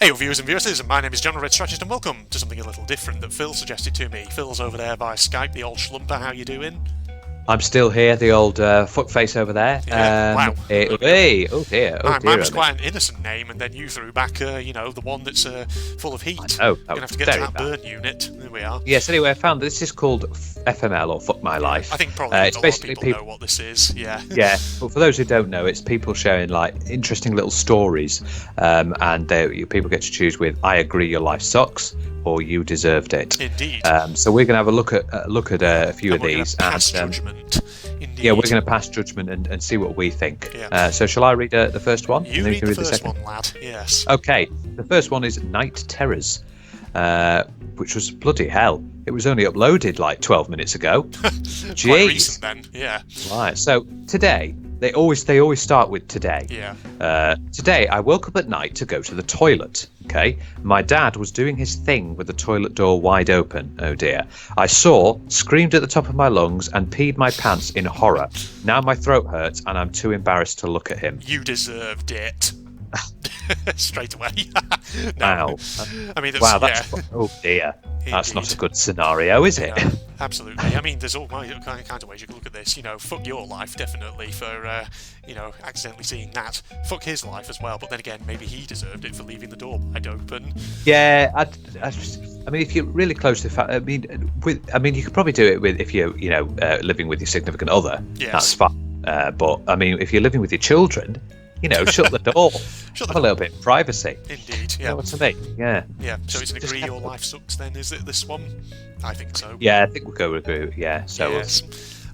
Hey, viewers and viewers, my name is John, Red Strategist, and welcome to something a little different that Phil suggested to me. Phil's over there via Skype, the old schlumper. How you doing? I'm still here, the old fuckface over there. Yeah, wow. Hey, oh dear, Mine was quite an innocent name, and then you threw back, the one that's full of heat. Oh, you're gonna have to get to that burn unit. There we are. Yes. Anyway, I found this is called FML or Fmylife. I think probably it's a lot basically of people know what this is. Yeah. Yeah. But for those who don't know, it's people sharing like interesting little stories, and people get to choose with "I agree, your life sucks" or "You deserved it." Indeed. So we're gonna have a look at a few and of these. Pass judgment. Indeed. Yeah, we're going to pass judgment and see what we think. Yeah. So shall I read the first one? You read the first one, lad. Yes. Okay. The first one is Night Terrors, which was bloody hell. It was only uploaded like 12 minutes ago. Jeez. Quite recent then. Yeah. Right. So today, they always start with today. Yeah. Today, I woke up at night to go to the toilet. Okay. My dad was doing his thing with the toilet door wide open. Oh dear. I saw, screamed at the top of my lungs, and peed my pants in horror. Now my throat hurts, and I'm too embarrassed to look at him. You deserved it. Straight away. No. Wow. I mean, Oh dear. That's Indeed. not a good scenario, is it? No, absolutely. I mean, there's all kinds of ways you can look at this. Fuck your life, definitely, for, accidentally seeing that. Fuck his life as well, but then again, maybe he deserved it for leaving the door wide open. Yeah, I mean, if you're really close to the you could probably do it with if you're, living with your significant other. Yes. That's fine. But I mean, if you're living with your children, shut the door. Have a little bit of privacy. Indeed, yeah. You know what I mean? Yeah. Yeah, so it's an agree your life sucks then, is it, this one? I think so. Yeah, I think we'll go with agree. Yeah, so... Yes.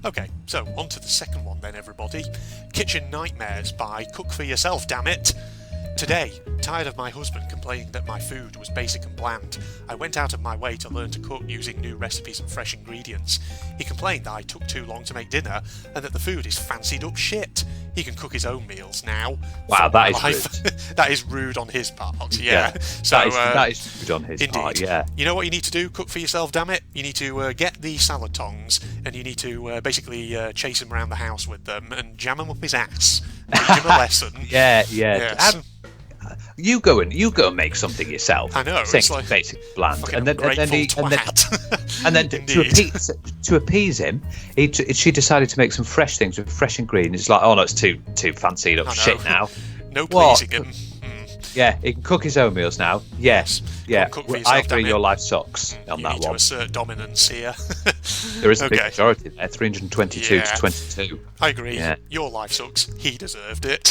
Okay, so on to the second one then, everybody. Kitchen Nightmares by Cook For Yourself, damn it! Today, tired of my husband complaining that my food was basic and bland, I went out of my way to learn to cook using new recipes and fresh ingredients. He complained that I took too long to make dinner and that the food is fancied up shit. He can cook his own meals now. Wow, that is rude. That is rude on his part, yeah. So that is rude on his part, yeah. You know what you need to do? Cook for yourself, damn it. You need to get the salad tongs and you need to basically chase him around the house with them and jam him up his ass. Teach him a lesson. Yeah. Yes. You go and make something yourself. I know. It's like basic bland, and then to appease him, she decided to make some fresh things with fresh ingredients. It's like, oh no, it's too fancied up shit now. No pleasing him. Yeah, he can cook his own meals now. Yes. Yeah, cook for yourself, I agree. Your life sucks on you that need one. to assert dominance here. There is a big majority there, 322 to 22. I agree. Yeah. Your life sucks. He deserved it.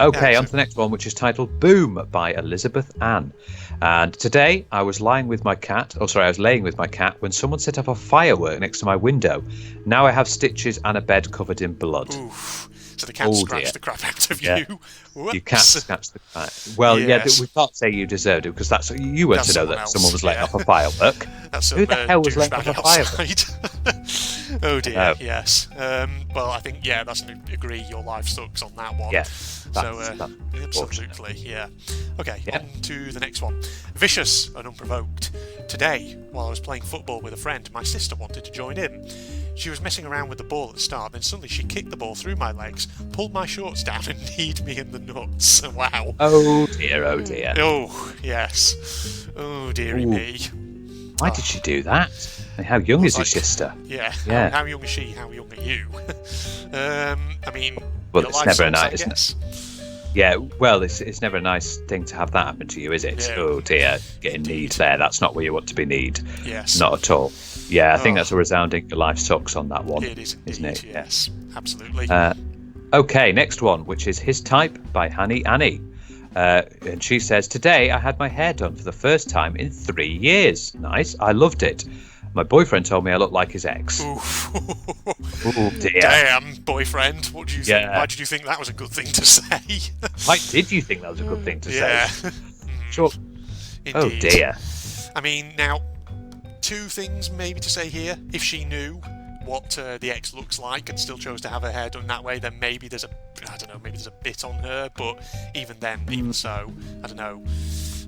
Okay, on to the next one, which is titled Boom by Elizabeth Ann. And today I was laying with my cat when someone set off a firework next to my window. Now I have stitches and a bed covered in blood. Oof. So the cat scratched the crap out of you. Whoops. You can't scratch the crap. Well, yes. We can't say you deserved it because you were to know that someone was letting off a firework. Who the hell was letting off a firework? Oh dear, yes. Well, I think, that's an agree, your life sucks on that one. Yeah. Absolutely, yeah. Okay, on to the next one. Vicious and Unprovoked. Today, while I was playing football with a friend, my sister wanted to join in. She was messing around with the ball at the start, then suddenly she kicked the ball through my legs, pulled my shorts down and kneed me in the nuts. Wow. Oh dear, oh dear. Oh, yes. Oh, dearie me. Why did she do that? And how young is your sister? Yeah. How young is she? How young are you? I mean, well, it's never a nice, isn't it? Yeah, well, it's never a nice thing to have that happen to you, is it? Yeah. Oh dear, getting kneed there. That's not where you want to be kneed. Yes. Not at all. Yeah, I think that's a resounding your life sucks on that one. It is indeed, isn't it? Yes, absolutely. Okay, next one, which is His Type by Hanny Annie. And she says, today I had my hair done for the first time in 3 years. Nice, I loved it. My boyfriend told me I looked like his ex. Oh dear. Damn, boyfriend. What do you think? Why did you think that was a good thing to say? Why did you think that was a good thing to say? Sure. Indeed. Oh dear. I mean, now, two things maybe to say here. If she knew what the ex looks like and still chose to have her hair done that way, then maybe there's a bit on her, but even then, even so, I don't know.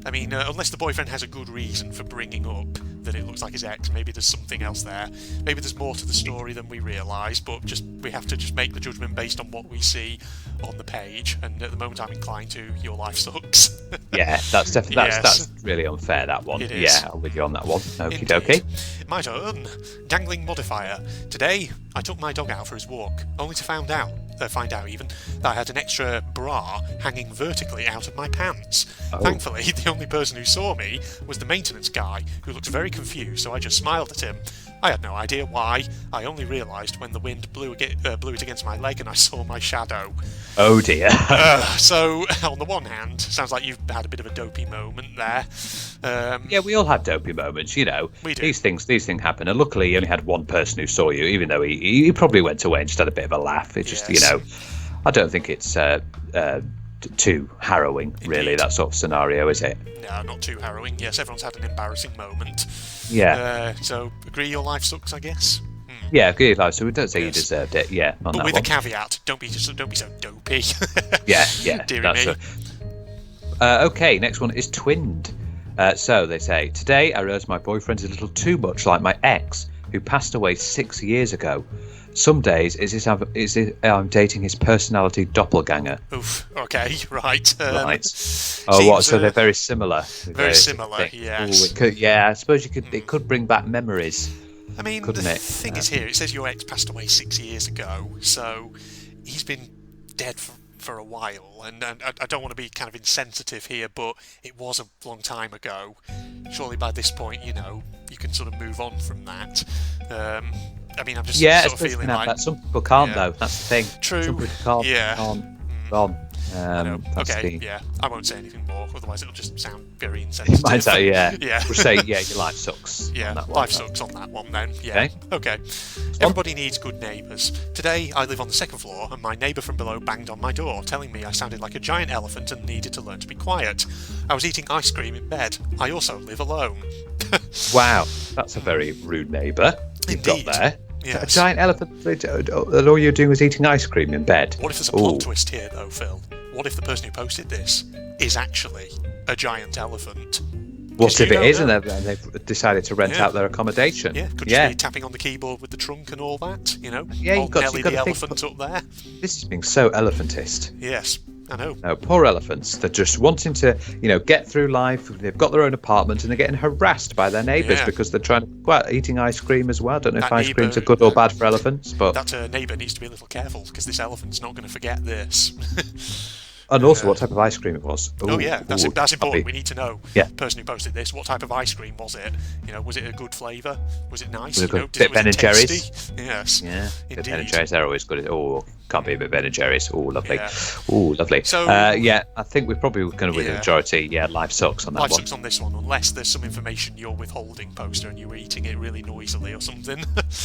I mean, unless the boyfriend has a good reason for bringing up that it looks like his ex. Maybe there's something else there. Maybe there's more to the story than we realise, but we have to just make the judgment based on what we see on the page, and at the moment I'm inclined to your life sucks. Yeah, that's definitely Yes. that's really unfair, that one. It is. Yeah, I'm with you on that one. Okie Indeed. dokie. My turn. Dangling modifier. Today, I took my dog out for his walk, only to find out even that I had an extra bra hanging vertically out of my pants. Oh. Thankfully, the only person who saw me was the maintenance guy, who looked very confused, so I just smiled at him. I had no idea why. I only realised when the wind blew it against my leg and I saw my shadow. Oh dear. So, on the one hand, sounds like you've had a bit of a dopey moment there. Yeah, we all have dopey moments, you know. We do. These things happen, and luckily you only had one person who saw you, even though he probably went away and just had a bit of a laugh. It's just, Yes. you know, I don't think it's too harrowing, really, Indeed. that sort of scenario, is it? No, not too harrowing. Yes, everyone's had an embarrassing moment. Yeah. So, agree your life sucks, I guess? Yeah, good life. So we don't say you Yes. deserved it. Yeah, on But that with one. a caveat, don't be so dopey. Yeah. Deary That's me. it. Okay, next one is twinned. So they say, today I realised my boyfriend is a little too much like my ex, who passed away 6 years ago. Some days I'm dating his personality doppelganger. Oof. Okay. Right. Right. Seems, So they're very similar. very similar, yes. I suppose it could bring back memories. I mean, couldn't the it? thing is here, it says your ex passed away 6 years ago, so he's been dead for a while, and I don't want to be kind of insensitive here, but it was a long time ago. Surely by this point, you know, you can sort of move on from that. I mean, I'm just Yeah, I sort of suppose you feeling can have like... that. Some people can't, Yeah. though. That's the thing. True. Some people can't. Yeah. Can't move on. I know. That's Okay, the- yeah. I won't say anything more, otherwise it'll just sound very insensitive. Might say, yeah. Yeah. We'll say, yeah, your life sucks. Yeah, on that one. life sucks on that one then. Yeah. Okay. Everybody needs good neighbours. Today I live on the second floor and my neighbour from below banged on my door, telling me I sounded like a giant elephant and needed to learn to be quiet. I was eating ice cream in bed. I also live alone. Wow, that's a very rude neighbour you've Indeed. got there. Yes. A giant elephant, and all you're doing is eating ice cream in bed. What if there's a plot twist here though, Phil? What if the person who posted this is actually a giant elephant? What if you it don't is, know. and they've decided to rent Yeah. out their accommodation? Yeah, could just be tapping on the keyboard with the trunk and all that, you know? Yeah, Old you've got Nelly to the think- elephant up there. This is being so elephantist. Yes, I know. No, poor elephants. They're just wanting to, get through life. They've got their own apartment, and they're getting harassed by their neighbours Yeah. because they're trying to go out eating ice cream as well. I don't know if That ice creams are neighbour- good or bad for elephants, but That neighbour needs to be a little careful because this elephant's not going to forget this. and also what type of ice cream it was. Oh yeah, that's important. lovely. We need to know. Yeah. The person who posted this, what type of ice cream was it? Was it a good flavour? Was it nice? Was it good? Did Bit was Ben it and Jerry's? tasty? Yes. Yeah, the Ben and Indeed. Jerry's, they're always good. Oh, can't be a bit Ben and Jerry's. Oh, lovely. Yeah. Oh, lovely. So- yeah, I think we're probably going to win the Yeah. majority. Yeah, life sucks on that Life one. sucks on this one, unless there's some information you're withholding, poster, and you were eating it really noisily or something.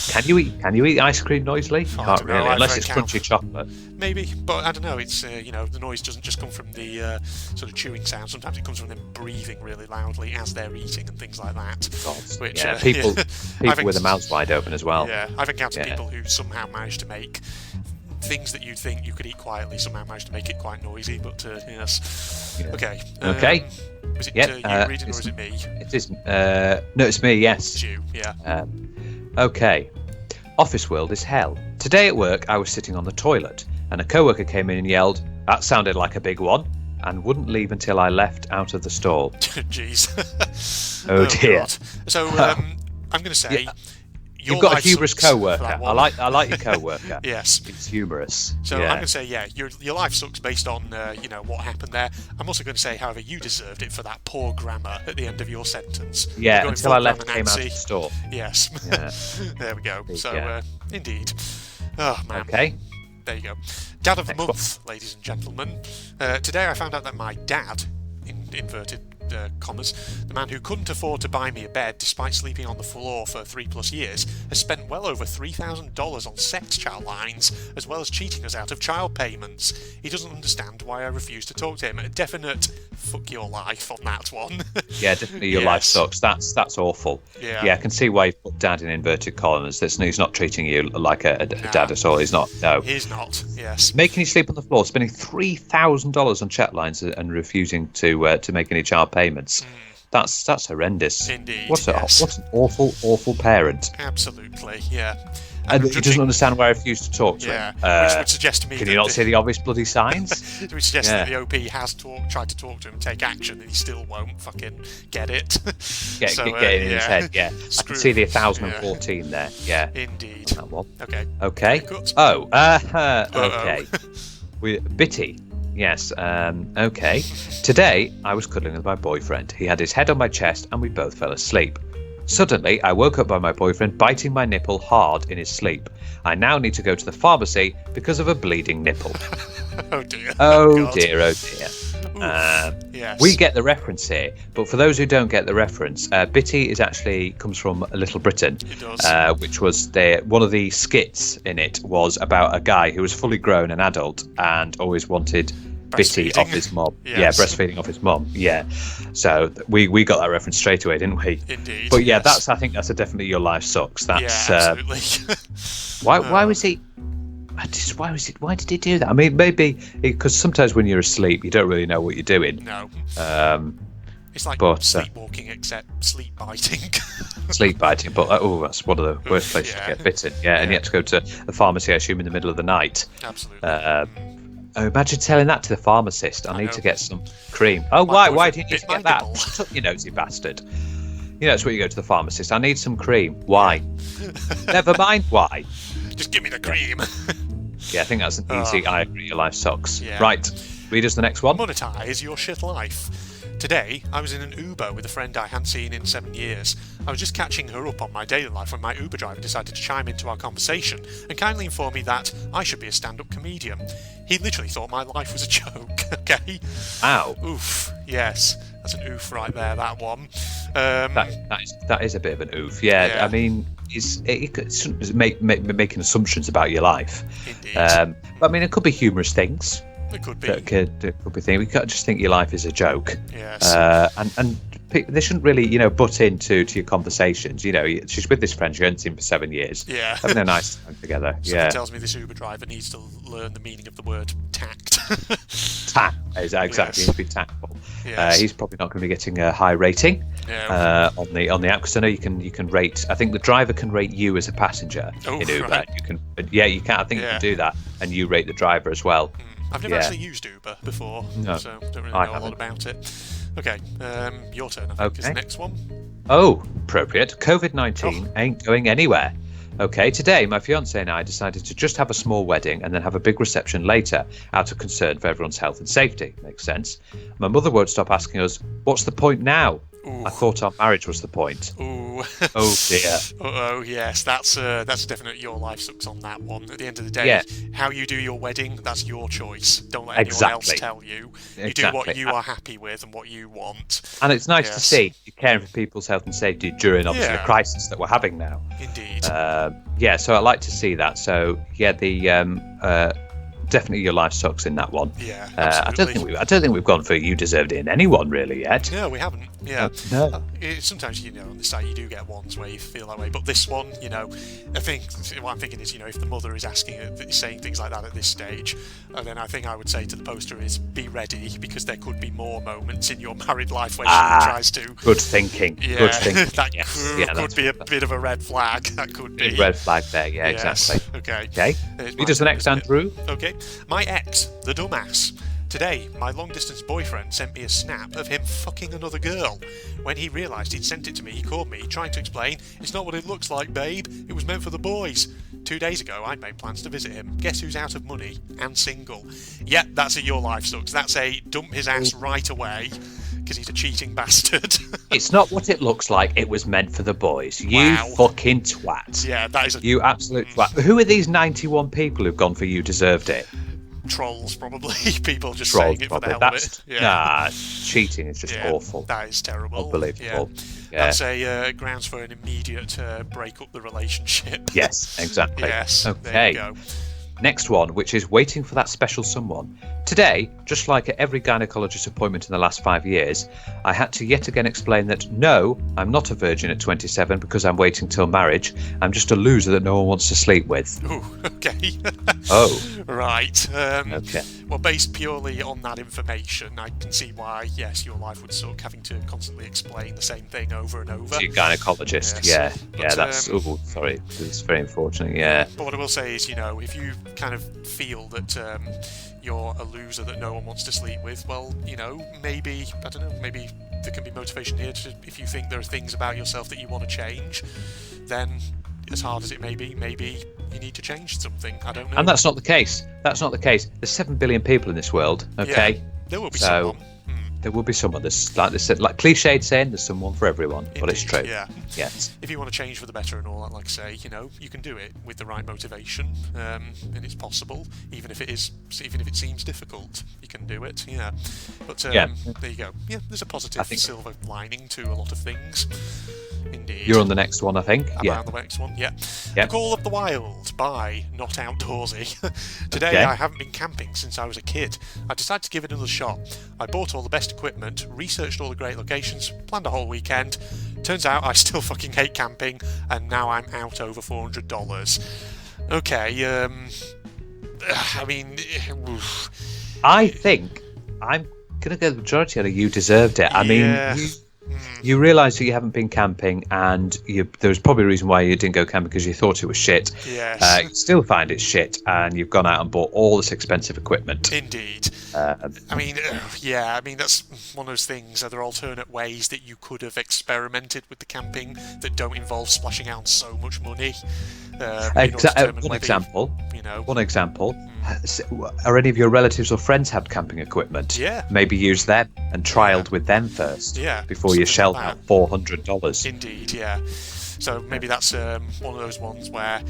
Can you eat ice cream noisily? You I can't don't know, really, I've unless heard it's can. crunchy chocolate. Maybe, but I don't know. It's the noise doesn't just come from the sort of chewing sound. Sometimes it comes from them breathing really loudly as they're eating and things like that. God. Which, Yeah, people I've with their mouths wide open as well. Yeah, I've encountered Yeah. people who somehow manage to make things that you'd think you could eat quietly, somehow manage to make it quite noisy. But yes, Yeah. okay. Okay. Was it Yeah, you reading or it's- is it me? It is. No, it's me. Yes. It's you. Yeah. Okay. Office world is hell. Today at work, I was sitting on the toilet, and a coworker came in and yelled, "That sounded like a big one," and wouldn't leave until I left out of the stall. Jeez. Oh, dear. God. So I'm going to say. Yeah. Your You've got a life humorous sucks for co-worker. that I one. like your co-worker. Yes. It's humorous. So yeah. I'm going to say, yeah, your life sucks based on what happened there. I'm also going to say, however, you deserved it for that poor grammar at the end of your sentence. Yeah, You're going until full I left, grammar came out of Nancy. the store. Yes. Yeah. There we go. So Yeah. indeed. Oh man. Okay. There you go. Dad of the Next month, ladies and gentlemen. Today I found out that my dad, in inverted commas, the man who couldn't afford to buy me a bed despite sleeping on the floor for 3+ years, has spent well over $3,000 on sex child lines, as well as cheating us out of child payments. He doesn't understand why I refuse to talk to him. A definite fuck your life on that one. Yeah, definitely your life Yes. sucks. That's awful. Yeah. I can see why you put dad in inverted columns. He's not treating you like a dad at all. He's not. No. He's not, yes. Making you sleep on the floor, spending $3,000 on chat lines and refusing to make any child payments. That's horrendous. Indeed, What yes. an awful parent. Absolutely, yeah. And he doesn't understand why I refuse to talk to him. Which would suggest to me Can that you not see the obvious bloody signs? it would suggest that the OP has tried to talk to him, take action, and he still won't fucking get it. Get it in his head, yeah. I can see the 1014 there, yeah. Indeed. That one. Okay. Okay. Bitty. Yes, okay. Today, I was cuddling with my boyfriend. He had his head on my chest, and we both fell asleep. Suddenly, I woke up by my boyfriend biting my nipple hard in his sleep. I now need to go to the pharmacy because of a bleeding nipple. Oh dear. Oh dear. Yes. We get the reference here, but for those who don't get the reference, Bitty comes from Little Britain. It does. Which was one of the skits in it was about a guy who was fully grown, an adult, and always wanted Bitty off his mum. Yes. Yeah, breastfeeding off his mum. Yeah. So we got that reference straight away, didn't we? Indeed. But yeah, yes. I think that's definitely Your Life Sucks. That's absolutely. why was he? Why did he do that? I mean, maybe because sometimes when you're asleep, you don't really know what you're doing. No. It's like sleepwalking, except sleep biting. Sleep biting, but that's one of the worst places to get bitten. Yeah, and you have to go to the pharmacy, I assume, in the middle of the night. Absolutely. Imagine telling that to the pharmacist. I need to get some cream. Oh, why do you need to get that? Shut up, you nosy bastard. You know, it's where you go to the pharmacist. I need some cream. Why? Never mind why. Just give me the cream. Yeah, I think that's an easy. I agree. Your life sucks. Yeah. Right. Read us the next one. Monetize your shit life. Today, I was in an Uber with a friend I hadn't seen in 7 years. I was just catching her up on my daily life when my Uber driver decided to chime into our conversation and kindly inform me that I should be a stand-up comedian. He literally thought my life was a joke, okay? Ow. Oof, yes. That's an oof right there, that one. That is a bit of an oof, yeah. I mean, it's making assumptions about your life. Indeed. I mean, it could be humorous things. It could be. It could be things. We can't just think your life is a joke. Yes. And they shouldn't really, butt into your conversations. She's with this friend she hasn't seen for 7 years. Yeah. Having a nice time together. Something tells me this Uber driver needs to learn the meaning of the word tact. Tact. Exactly. Yes. He needs to be tactful. Yes. He's probably not going to be getting a high rating on the app, because I know you can rate. I think the driver can rate you as a passenger in Uber. Right. You can. You can. I think you can do that, and you rate the driver as well. I've never actually used Uber before, so don't really know a lot about it. Okay, your turn, I think, is the next one. Oh, appropriate. COVID-19 ain't going anywhere. Okay, today my fiancé and I decided to just have a small wedding and then have a big reception later, out of concern for everyone's health and safety. Makes sense. My mother won't stop asking us, what's the point now? Ooh. I thought our marriage was the point. Ooh. Oh dear. Oh yes, that's a definite Your Life Sucks on that one. At the end of the day, how you do your wedding, that's your choice. Don't let anyone else tell you. You do what you are happy with and what you want. And it's nice to see you caring for people's health and safety during obviously the crisis that we're having now. Indeed. So I like to see that. So definitely Your Life Sucks in that one. Yeah, I don't think we've gone for You Deserved It in anyone really yet. No, we haven't. Yeah. No. Sometimes on the site you do get ones where you feel that way, but this one, I think what I'm thinking is, if the mother is saying things like that at this stage, then I think I would say to the poster is be ready, because there could be more moments in your married life where she tries to. Good thinking. Yeah, good thinking. That could be a bit of a red flag. That could be. Red flag there. Yeah, yes. Exactly. Okay. Read us the next, Andrew. Okay. My ex, the dumbass. Today, my long-distance boyfriend sent me a snap of him fucking another girl. When he realised he'd sent it to me, he called me, trying to explain, "It's not what it looks like, babe. It was meant for the boys." 2 days ago, I'd made plans to visit him. Guess who's out of money and single? Yeah, that's a Your Life Sucks. That's a dump his ass right away, because he's a cheating bastard. It's not what it looks like. It was meant for the boys. You fucking twat. Yeah, that is you absolute twat. Who are these 91 people who've gone for You Deserved It? Trolls, probably. People just saying it for the hell of it. Nah, cheating is just awful. That is terrible. Unbelievable. Yeah. That's a grounds for an immediate break up the relationship. Yes, exactly. Yes. Okay. There you go. Next one, which is waiting for that special someone. Today, just like at every gynecologist appointment in the last 5 years, I had to yet again explain that no, I'm not a virgin at 27 because I'm waiting till marriage. I'm just a loser that no one wants to sleep with. Oh, okay. Oh. Right. Okay. Well, based purely on that information, I can see why, yes, your life would suck having to constantly explain the same thing over and over. To your gynecologist, Yes. yeah, that's, sorry, it's very unfortunate, yeah. But what I will say is, if you kind of feel that you're a loser that no one wants to sleep with, well, maybe, I don't know, maybe there can be motivation here if you think there are things about yourself that you want to change, then as hard as it may be, maybe you need to change something. I don't know. And that's not the case. That's not the case. There's 7 billion people in this world, okay? Yeah, there will be someone. There will be someone. There's like cliched saying, there's someone for everyone. Indeed, but it's true. Yeah. Yes. If you want to change for the better and all that, like I say, you can do it with the right motivation, and it's possible, even if it seems difficult, you can do it. Yeah. But there you go. Yeah, there's a positive silver lining to a lot of things. Indeed. You're on the next one, I think. Am I on the next one? Yeah. The Call of the Wild by Not Outdoorsy. Today I haven't been camping since I was a kid. I decided to give it another shot. I bought all the best equipment, researched all the great locations, planned a whole weekend. Turns out I still fucking hate camping, and now I'm out over $400. Okay, I mean... I think I'm going to go the majority of it. You deserved it. I mean... You realise that you haven't been camping, and there was probably a reason why you didn't go camping because you thought it was shit. Yes. You still find it shit, and you've gone out and bought all this expensive equipment. Indeed. I mean, that's one of those things. Are there alternate ways that you could have experimented with the camping that don't involve splashing out so much money? One example. Are any of your relatives or friends had camping equipment? Yeah. Maybe use them and trialed with them first. Yeah. Before you shelled out $400. Indeed, yeah. So maybe that's one of those ones where,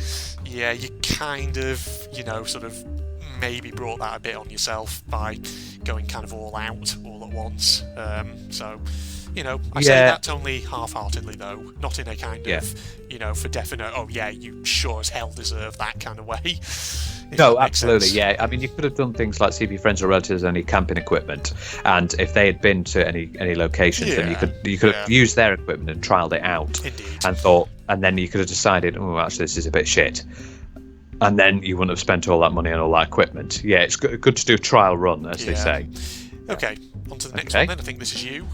you kind of, sort of maybe brought that a bit on yourself by going kind of all out all at once. I say that only half-heartedly, though, not in a kind of, for definite, you sure as hell deserve that kind of way. No, absolutely, yeah. I mean, you could have done things like see if your friends or relatives had any camping equipment, and if they had been to any locations, then you could have used their equipment and trialed it out. Indeed. And then you could have decided, oh, actually, this is a bit shit. And then you wouldn't have spent all that money on all that equipment. Yeah, it's good to do a trial run, as they say. Okay, on to the next one then. I think this is you.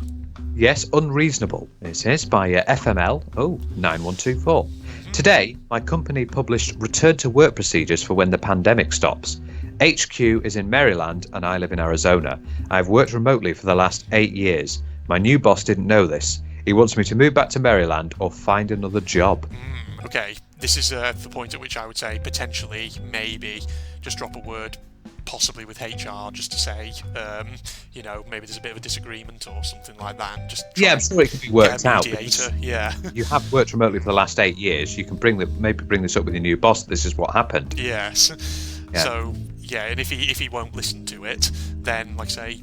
Yes, Unreasonable. It is by FML 9124. Today, my company published return to work procedures for when the pandemic stops. HQ is in Maryland and I live in Arizona. I've worked remotely for the last 8 years. My new boss didn't know this. He wants me to move back to Maryland or find another job. Okay, this is the point at which I would say potentially, maybe, just drop a word possibly with HR just to say, maybe there's a bit of a disagreement or something like that. And just I'm sure it can be worked out. Yeah. You have worked remotely for the last 8 years. You can bring this up with your new boss. This is what happened. Yes. Yeah. So and if he won't listen to it, then like I say,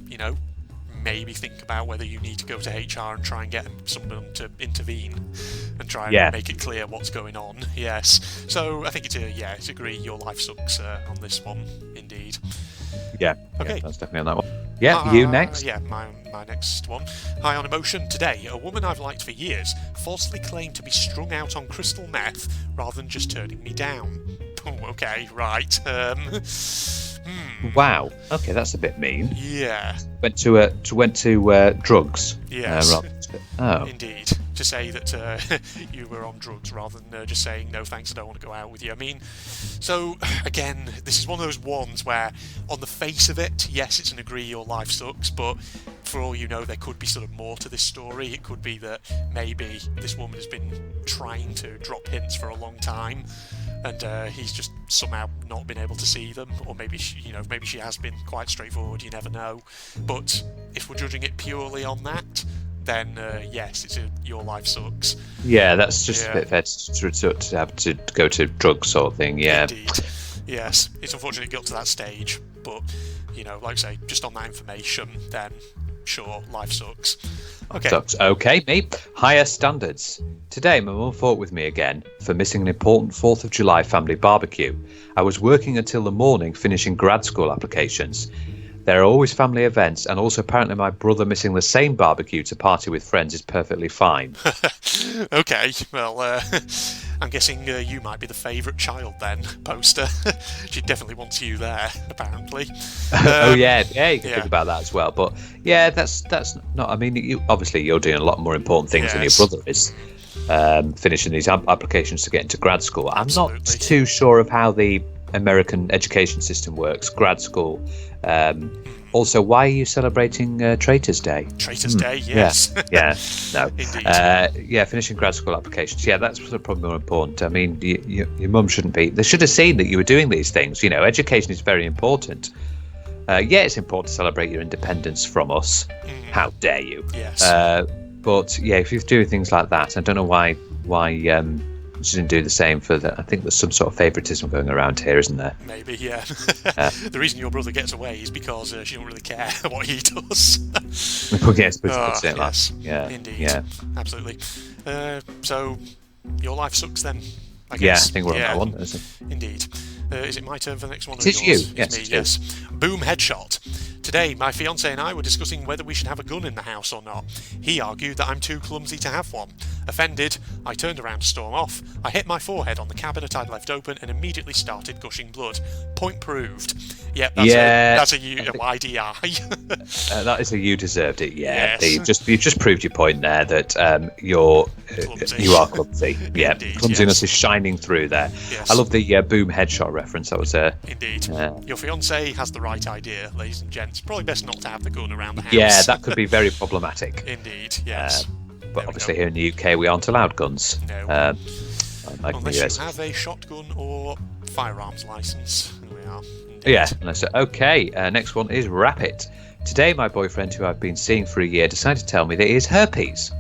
maybe think about whether you need to go to HR and try and get someone to intervene and try and make it clear what's going on. Yes. So I think it's agree. Your life sucks on this one, indeed. Yeah. Okay. Yeah, that's definitely on that one. Yeah. You next. Yeah. My next one. High on emotion. Today, a woman I've liked for years falsely claimed to be strung out on crystal meth rather than just turning me down. Oh, okay. Right. Wow. Okay, that's a bit mean. Yeah. Went to drugs. Yes. Oh. Indeed. To say that you were on drugs rather than just saying no thanks, I don't want to go out with you. I mean, so again, this is one of those ones where, on the face of it, yes, it's an agree your life sucks, but for all you know, there could be sort of more to this story. It could be that maybe this woman has been trying to drop hints for a long time, and he's just somehow not been able to see them, or maybe she has been quite straightforward. You never know. But if we're judging it purely on that, then yes, your life sucks. Yeah, that's just a bit fair to have to go to drugs sort of thing. Yeah. Indeed. Yes, it's unfortunate it got to that stage, but like I say, just on that information, then sure, life sucks. Okay. Sucks. Okay, me. Higher standards. Today, my mum fought with me again for missing an important 4th of July family barbecue. I was working until the morning finishing grad school applications. There are always family events, and also apparently my brother missing the same barbecue to party with friends is perfectly fine. Okay, well, I'm guessing you might be the favourite child then, poster. She definitely wants you there, apparently. Oh yeah, you can yeah. think about that as well. But yeah, that's not. I mean, obviously you're doing a lot more important things than your brother is. Finishing these applications to get into grad school. Absolutely. I'm not too sure of how the American education system works. Grad school. Also, why are you celebrating Traitors' Day? Traitors' Day, yes. Yeah, no. Indeed. Yeah, finishing grad school applications. Yeah, that's probably more important. I mean, your mum shouldn't be. They should have seen that you were doing these things. You know, education is very important. Yeah, it's important to celebrate your independence from us. How dare you? Yes. But yeah, if you're doing things like that, I don't know why she didn't do the same for the. I think there's some sort of favouritism going around here, isn't there? Maybe, yeah. The reason your brother gets away is because she don't really care what he does. Yes, yes. Yeah, indeed. Yeah, absolutely. So your life sucks then, I yeah. guess. I think we're on that one, isn't it? Indeed. Is it my turn for the next one? It is yours? you. Yes, it's me. Yes. Boom headshot. Today, my fiance and I were discussing whether we should have a gun in the house or not. He argued that I'm too clumsy to have one. Offended, I turned around to storm off. I hit my forehead on the cabinet I'd left open and immediately started gushing blood. Point proved. Yep, that's a YDI. That is a you deserved it. Yeah, Yes. you just proved your point there that you are clumsy. Yeah, Indeed, clumsiness yes. is shining through there. Yes. I love the boom headshot reference. That was Indeed. Your fiance has the right idea, ladies and gents. Probably best not to have the gun around the house. yeah, that could be very problematic. Indeed, yes. But obviously here in the UK we aren't allowed guns. No. Like Unless the US. you have a shotgun or firearms license. Here we are. Indeed. Yeah, okay. Next one is Wrap It. Today, my boyfriend, who I've been seeing for a year, decided to tell me that he has herpes.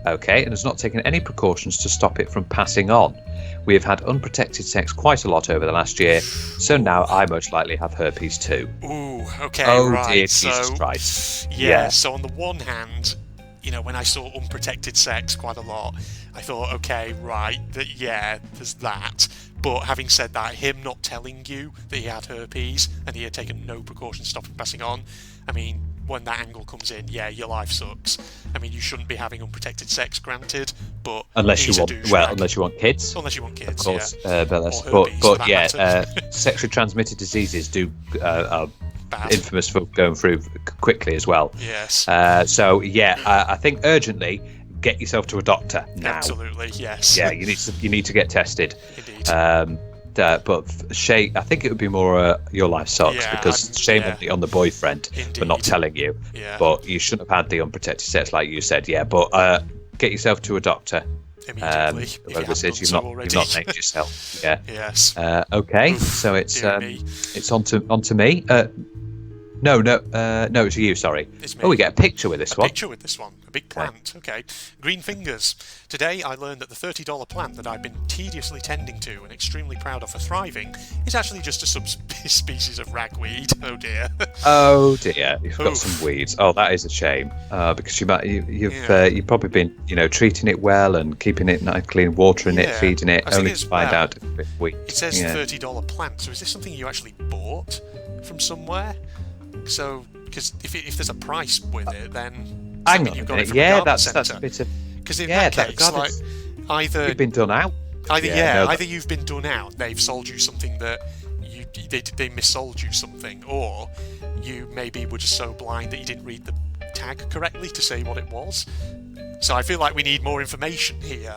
Okay, and has not taken any precautions to stop it from passing on. We have had unprotected sex quite a lot over the last year, so now I most likely have herpes too. Ooh, okay, Oh right. dear So, Jesus Christ. yeah, so on the one hand, you know, when I saw unprotected sex quite a lot, I thought, okay, right, there's that. But having said that, him not telling you that he had herpes and he had taken no precautions to stop it passing on, I mean, when that angle comes in, yeah, your life sucks. I mean, you shouldn't be having unprotected sex, granted, but Unless he's you a want, douchebag. unless you want kids, Unless you want kids, of course. yeah. But herpes, for that matter. sexually transmitted diseases are Bad. infamous for going through quickly as well. Yes. I think urgently get yourself to a doctor now. Absolutely, yes. Yeah, you need to get tested. Indeed. But Shay, I think it would be more your life sucks Yeah, because shame on the boyfriend for Indeed. not telling you. Yeah. But you shouldn't have had the unprotected sex like you said. Yeah, but get yourself to a doctor. Immediately, if you Whoever haven't says done you've so not already. named yourself. Yeah. Yes. Okay. Oof, So it's dear me. it's on to me. No, it's you. Sorry. It's me. Oh, we get a picture with this one. Picture with this one. A big plant. Okay. Green fingers. Today I learned that the $30 plant that I've been tediously tending to and extremely proud of for thriving is actually just a subspecies of ragweed. Oh dear. Oh dear, you've got Oof. some weeds. Oh, that is a shame. Because you've probably been treating it well and keeping it nice, clean, watering it, Yeah. feeding it, I think only it's, to find well, out it's a bit weak. It says Yeah. $30 plant. So is this something you actually bought from somewhere? So, because if there's a price with it, then Hang on you've a got it minute. from Yeah, a garden that's centre. a bit of. Because in Yeah, that case, like either You've been done out. either you've been done out, they've sold you something that they missold you something, or you maybe were just so blind that you didn't read the tag correctly to say what it was. So I feel like we need more information here.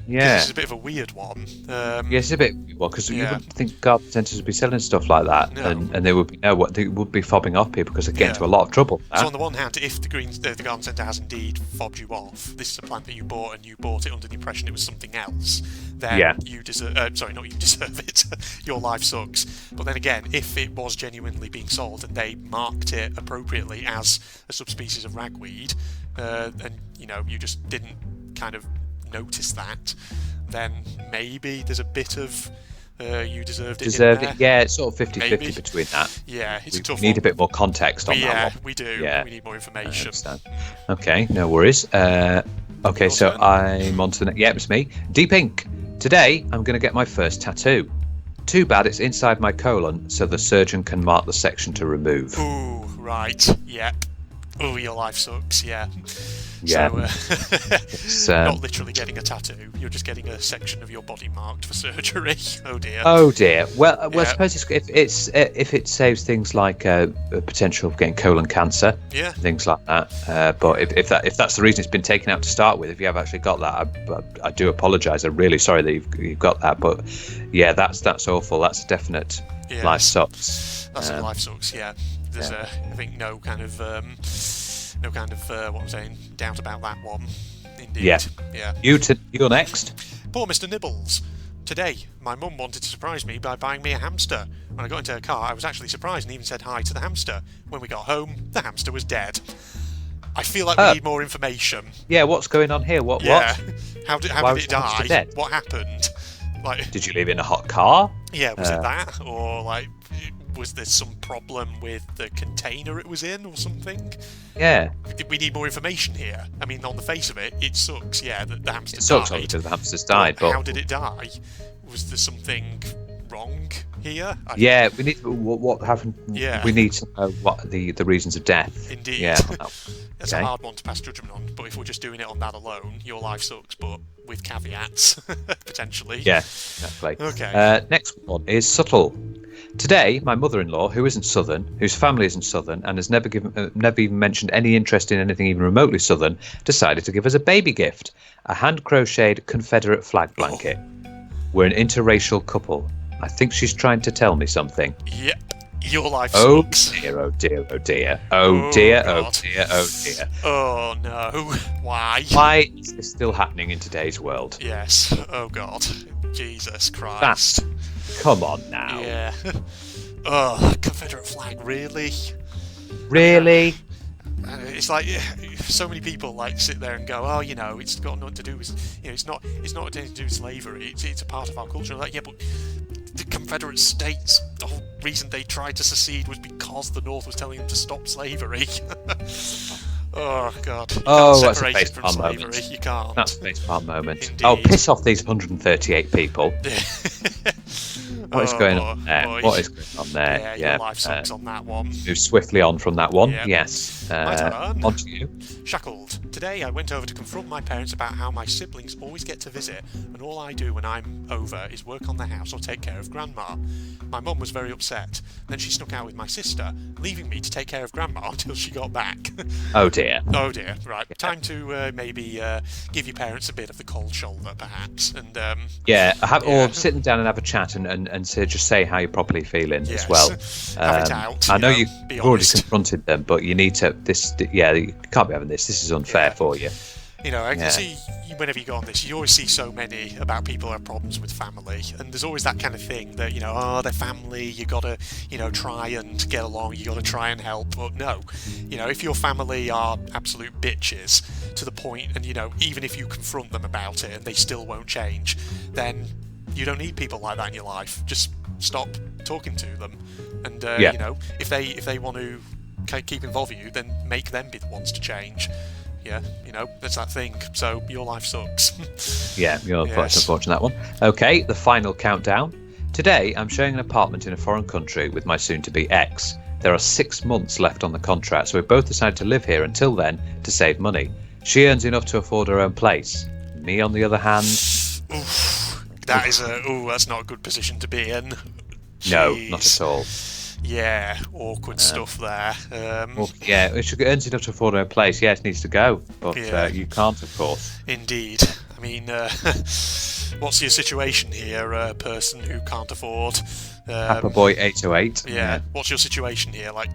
Yeah. This is a bit of a weird one. Yeah, it's a bit well because you Yeah. wouldn't think garden centres would be selling stuff like that, No. and they would be they would be fobbing off people because they get Yeah. into a lot of trouble. So on the one hand, if the garden centre has indeed fobbed you off, this is a plant that you bought and you bought it under the impression it was something else, then Yeah. you deserve. Sorry, not you deserve it. Your life sucks. But then again, if it was genuinely being sold and they marked it appropriately as a subspecies of ragweed, and you just didn't kind of notice that, then maybe there's a bit of You deserved it. Deserved it. Yeah, it's sort of 50-50 Maybe. between that. Yeah, it's a tough We need one. a bit more context on that one. We do. Yeah. We need more I information. understand. Okay, no worries. Okay, Your so turn. I'm on to the next. Yeah, it's me. Deep Ink. Today, I'm going to get my first tattoo. Too bad it's inside my colon, so the surgeon can mark the section to remove. Ooh, right. Yep. Oh, your life sucks. Yeah. Yeah. So, not literally getting a tattoo. You're just getting a section of your body marked for surgery. Oh dear. Oh dear. Well, I Yeah. suppose if it saves things like a potential of getting colon cancer, Yeah. things like that. But if that's the reason it's been taken out to start with, if you have actually got that, I do apologise. I'm really sorry that you've got that. But yeah, that's awful. That's a definite Yes. life sucks. That's a life sucks. Yeah. There's I think no kind of what I'm saying, doubt about that one. Indeed. Yeah. Yeah. You're next. Poor Mr. Nibbles. Today, my mum wanted to surprise me by buying me a hamster. When I got into her car, I was actually surprised and even said hi to the hamster. When we got home, the hamster was dead. I feel like we need more information. Yeah, what's going on here? What? Yeah. How did Why it was the hamster die? dead? What happened? Like, Did you leave it in a hot car? yeah, was it that? Or, like, was there some problem with the container it was in or something? Yeah. We need more information here. I mean, on the face of it, it sucks, yeah, that the hamster It sucks died. because the hamster's died, but How did it die? Was there something wrong here? yeah, we need what happened. Yeah. We need to know what the reasons of death. Indeed. Yeah. That's a hard one to pass judgment on, but if we're just doing it on that alone, your life sucks, but with caveats, potentially. Yeah, exactly. Okay. Next one is subtle. Today, my mother-in-law, who isn't Southern, whose family isn't Southern, and has never even mentioned any interest in anything even remotely Southern, decided to give us a baby gift: a hand-crocheted Confederate flag blanket. We're an interracial couple. I think she's trying to tell me something. Yep. Your life Oh sucks. dear, oh dear, oh dear. Oh dear, oh God. dear, oh dear. Oh no. Why? Why is this still happening in today's world? Yes. Oh God. Jesus Christ. Fast. Come on now. Yeah. Oh, Confederate flag, really? Really? It's like so many people like sit there and go, oh, you know, it's got nothing to do with, you know, it's not anything to do with slavery. It's a part of our culture. Like, yeah, but the Confederate States, the whole reason they tried to secede was because the North was telling them to stop slavery. Oh God! You Oh, can't that's a separate it from facepalm slavery. moment. You can't. That's a facepalm moment. Indeed. Oh, piss off these 138 people. What is going on there? boy. What is going on there? Yeah, your life sucks on that one. Move swiftly on from that one. Yep. Yes. My turn. On to you. Shackled. Today I went over to confront my parents about how my siblings always get to visit, and all I do when I'm over is work on the house or take care of Grandma. My mum was very upset. Then she snuck out with my sister, leaving me to take care of Grandma until she got back. Oh dear. Oh dear. Right. Time to maybe give your parents a bit of the cold shoulder, perhaps. And Yeah, Yeah. or sit them down and have a chat and just say how you're properly feeling yes, as well. have it out. I know be you've already honest. confronted them, but you need to. You can't be having this. This is unfair Yeah. for you. You know, I can Yeah. see whenever you go on this, you always see so many about people who have problems with family, and there's always that kind of thing that, you know, oh, they're family, you gotta, you know, try and get along, you gotta try and help. But no, you know, if your family are absolute bitches to the point, and, you know, even if you confront them about it and they still won't change, then you don't need people like that in your life. Just stop talking to them, and you know, if they want to keep involved with you, then make them be the ones to change. Yeah, you know, that's that thing. So your life sucks. Yeah, you're quite Yes. unfortunate that one. Okay, the final countdown. Today, I'm sharing an apartment in a foreign country with my soon-to-be ex. There are 6 months left on the contract, so we both decided to live here until then to save money. She earns enough to afford her own place. Me, on the other hand, Oof, that's not a good position to be in. no, Jeez. not at all. Yeah, awkward stuff there. Well, yeah, if she earns enough to afford her own place, yes, needs to go, but Yeah. you can't, of course. Indeed. I mean, what's your situation here, person who can't afford? Papa Boy 808. Yeah. What's your situation here? Like,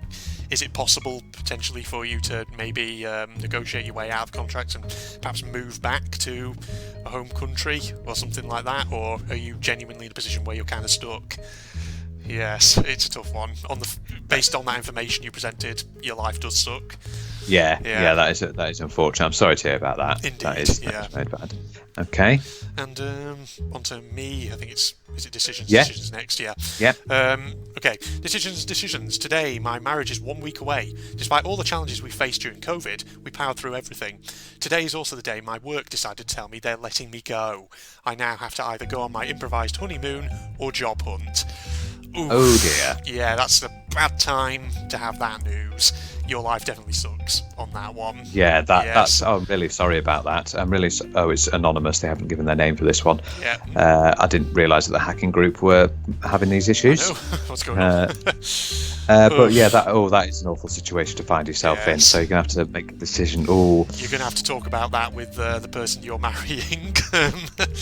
is it possible potentially for you to maybe negotiate your way out of contracts and perhaps move back to a home country or something like that? Or are you genuinely in a position where you're kind of stuck? Yes, it's a tough one. Based on that information you presented, your life does suck. Yeah, Yeah. that is unfortunate. I'm sorry to hear about that. Indeed, That is yeah. very bad. Okay. And onto me, I think it's Is it decisions? Yeah. Decisions next, yeah. Yeah. Okay, decisions. Today, my marriage is 1 week away. Despite all the challenges we faced during COVID, we powered through everything. Today is also the day my work decided to tell me they're letting me go. I now have to either go on my improvised honeymoon or job hunt. Oof. Oh dear. Yeah, that's a bad time to have that news. Your life definitely sucks on that one. Yeah, that's. Oh, I'm really sorry about that. I'm really. It's anonymous. They haven't given their name for this one. Yeah. I didn't realise that the hacking group were having these issues. I know. What's going on? But yeah, that is an awful situation to find yourself in. So you're gonna have to make a decision. Oh. You're gonna have to talk about that with the person you're marrying.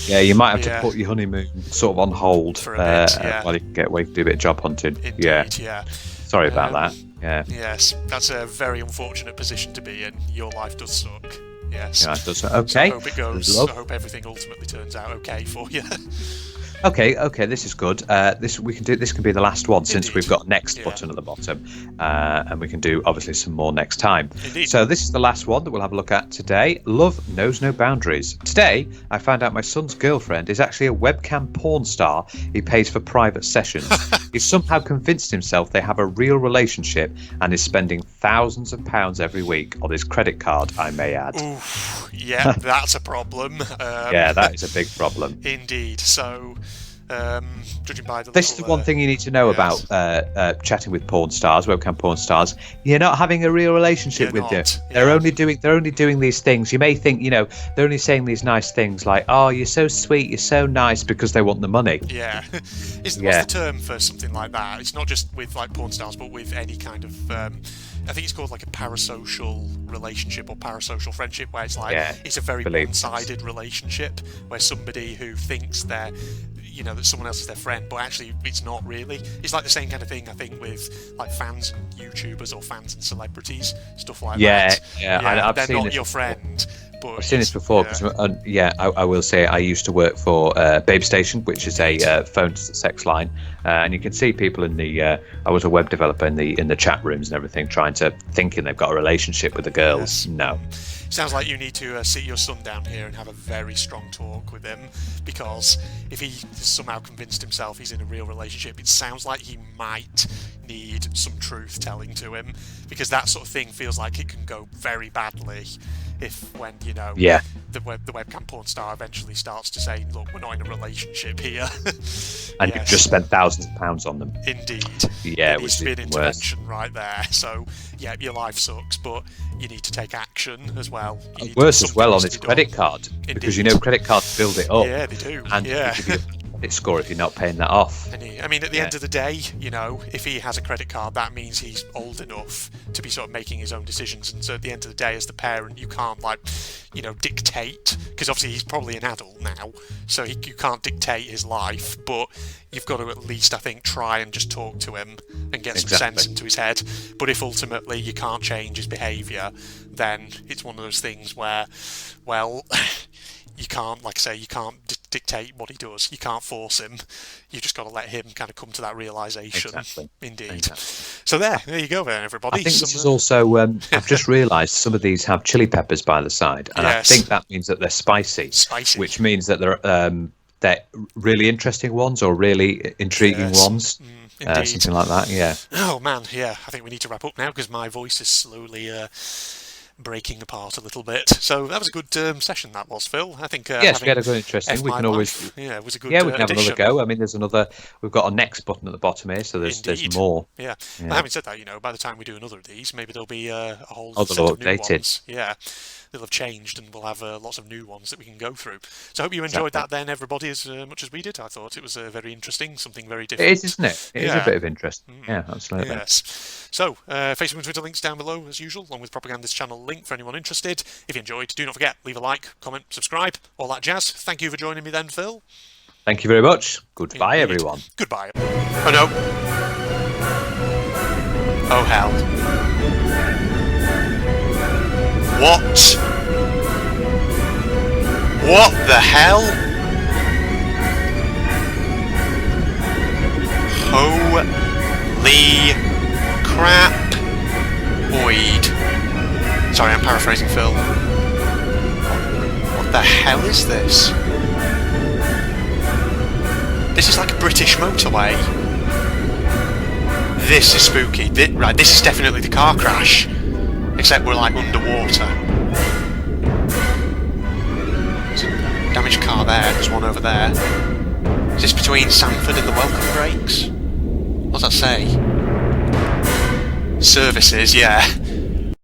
Yeah, you might have to put your honeymoon sort of on hold for a bit, while you can get away to do a bit of job hunting. Indeed, yeah. Sorry about that. Yeah. Yes, that's a very unfortunate position to be in. Your life does suck. Yes. Yeah, it does. Okay. So I hope it goes. I hope everything ultimately turns out okay for you. Okay, this is good. This can be the last one since Indeed. we've got next button at the bottom, and we can do obviously some more next time. Indeed. So this is the last one that we'll have a look at today. Love knows no boundaries. Today, I found out my son's girlfriend is actually a webcam porn star. He pays for private sessions. He's somehow convinced himself they have a real relationship and is spending thousands of pounds every week on his credit card, I may add. Oof, yeah, that's a problem. Yeah, that is a big problem. Indeed. So, judging by the this is the one thing you need to know about chatting with porn stars, webcam porn stars. You're not having a real relationship with them. They're only doing these things. You may think, they're only saying these nice things like, "Oh, you're so sweet, you're so nice," because they want the money. Yeah. What's the term for something like that? It's not just with like porn stars, but with any kind of I think it's called like a parasocial relationship or parasocial friendship, where it's like it's a very one-sided relationship where somebody who thinks they're that someone else is their friend, but actually it's not really. It's like the same kind of thing, I think, with like fans and YouTubers or fans and celebrities, stuff like that. I've they're seen not this your before. friend. But I've seen this before. I will say I used to work for Babe Station, which is a phone sex line, and you can see people in the. I was a web developer in the chat rooms and everything, thinking they've got a relationship with the girls. Yes. No. Sounds like you need to sit your son down here and have a very strong talk with him, because if he somehow convinced himself he's in a real relationship, it sounds like he might need some truth telling to him, because that sort of thing feels like it can go very badly when the webcam porn star eventually starts to say, "Look, we're not in a relationship here," and you've just spent thousands of pounds on them. Indeed. Yeah, it needs to be an intervention right there. So yeah, your life sucks, but you need to take action as well. Worse as well on his credit card. Indeed. Because credit cards build it up. Yeah, they do. And they give you a credit score if you're not paying that off. At the end of the day, if he has a credit card, that means he's old enough to be sort of making his own decisions. And so at the end of the day, as the parent, you can't dictate, because obviously he's probably an adult now, so you can't dictate his life, but you've got to at least, I think, try and just talk to him and get some sense into his head. But if ultimately you can't change his behaviour, then it's one of those things where, well, you can't, like I say, you can't dictate what he does. You can't force him. You just got to let him kind of come to that realisation. Exactly. Indeed. Exactly. So there you go then, everybody. I think this is also, I've just realised some of these have chili peppers by the side, and I think that means that they're spicy. Which means that they're really interesting ones or really intriguing ones. Something like that, yeah. Oh man, yeah. I think we need to wrap up now because my voice is slowly breaking apart a little bit. So that was a good session, that was, Phil. I think. Yes, we had a good interesting. We can always. It was a good. Yeah, we can have another go. I mean, there's another. We've got a next button at the bottom here, so there's more. Yeah. Well, having said that, by the time we do another of these, maybe there'll be a whole set of new ones. Yeah. They'll have changed, and we'll have lots of new ones that we can go through. So I hope you enjoyed that then, everybody, as much as we did. I thought it was very interesting, something very different. It is, isn't it? It is a bit of interest. Yeah, absolutely. Yes. So, Facebook and Twitter links down below, as usual, along with Propaganda's channel link for anyone interested. If you enjoyed, do not forget, leave a like, comment, subscribe, all that jazz. Thank you for joining me then, Phil. Thank you very much. Goodbye, everyone. Goodbye. Oh, no. Oh, hell. What? What the hell? Holy crap. Oid. Sorry, I'm paraphrasing Phil. What the hell is this? This is like a British motorway. This is spooky. Right, this is definitely the car crash. Except we're like underwater. There's a damaged car there, there's one over there. Is this between Sanford and the Welcome Breaks? What does that say? Services, yeah.